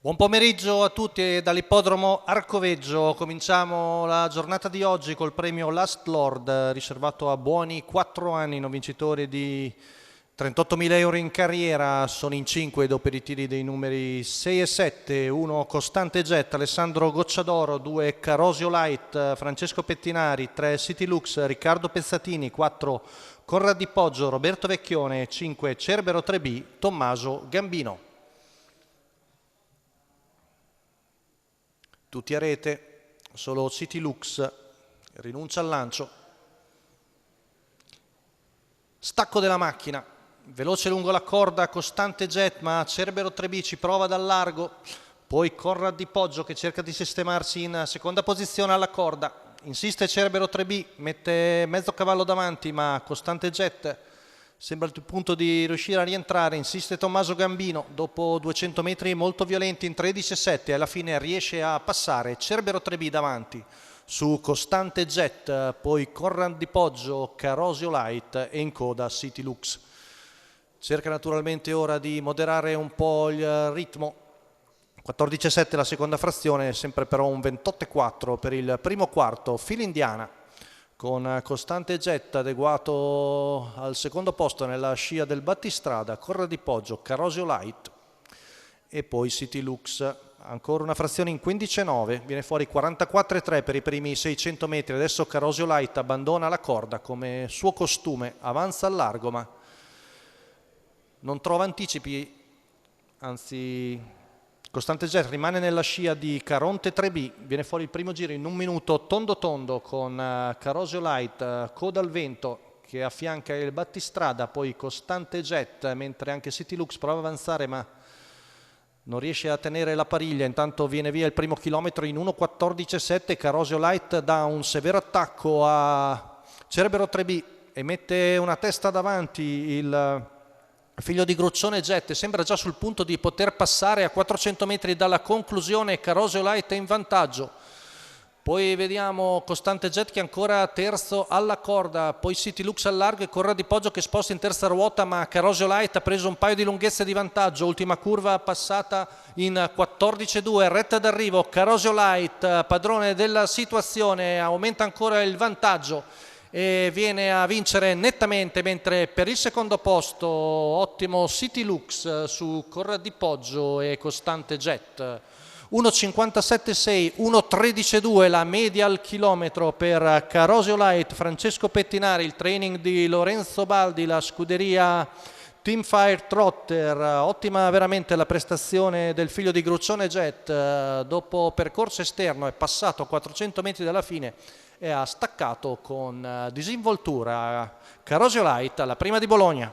Buon pomeriggio a tutti dall'ippodromo Arcoveggio. Cominciamo la giornata di oggi col premio Last Lord riservato a buoni 4 anni, non vincitori di 38.000 euro in carriera. Sono in 5 dopo i ritiri dei numeri 6 e 7, 1 Costante Jet, Alessandro Gocciadoro, 2 Carosio Light, Francesco Pettinari, 3 City Lux, Riccardo Pezzatini, 4 Conrad Di Poggio, Roberto Vecchione, 5 Cerbero 3B, Tommaso Gambino. Tutti a rete, solo City Lux rinuncia al lancio. Stacco della macchina, veloce lungo la corda, Costante Jet, ma Cerbero 3B ci prova dal largo. Poi Conrad Di Poggio che cerca di sistemarsi in seconda posizione alla corda. Insiste Cerbero 3B, mette mezzo cavallo davanti, ma Costante Jet sembra il punto di riuscire a rientrare. Insiste Tommaso Gambino dopo 200 metri molto violenti in 13,7 e alla fine riesce a passare Cerbero 3B davanti su Costante Jet, poi Conrad Di Poggio, Carosio Light e in coda City Lux. Cerca naturalmente ora di moderare un po' il ritmo. 14,7 la seconda frazione, sempre però un 28,4 per il primo quarto. Fila indiana con Costante Jet adeguato al secondo posto nella scia del battistrada, Conrad Di Poggio, Carosio Light e poi City Lux. Ancora una frazione in 15,9, viene fuori 44,3 per i primi 600 metri. Adesso Carosio Light abbandona la corda come suo costume, avanza al largo ma non trova anticipi, anzi Costante Jet rimane nella scia di Caronte 3B, viene fuori il primo giro in 1 minuto tondo tondo con Carosio Light, coda al vento che affianca il battistrada, poi Costante Jet, mentre anche City Lux prova ad avanzare ma non riesce a tenere la pariglia. Intanto viene via il primo chilometro in 1,14,7, Carosio Light dà un severo attacco a Cerbero 3B e mette una testa davanti il figlio di Gruccione Jet, sembra già sul punto di poter passare a 400 metri dalla conclusione. Carosio Light è in vantaggio, poi vediamo Costante Jet che è ancora terzo alla corda, poi City Lux al largo e Conrad Di Poggio che sposta in terza ruota, ma Carosio Light ha preso un paio di lunghezze di vantaggio. Ultima curva passata in 14,2, retta d'arrivo, Carosio Light padrone della situazione, aumenta ancora il vantaggio e viene a vincere nettamente, mentre per il secondo posto ottimo City Lux su Conrad Di Poggio e Costante Jet. 1,57,6, 1,13,2 la media al chilometro per Carosio Light, Francesco Pettinari, il training di Lorenzo Baldi, la scuderia Team Fire Trotter. Ottima veramente la prestazione del figlio di Gruccione Jet, dopo percorso esterno è passato a 400 metri dalla fine e ha staccato con disinvoltura Carosio Light alla prima di Bologna.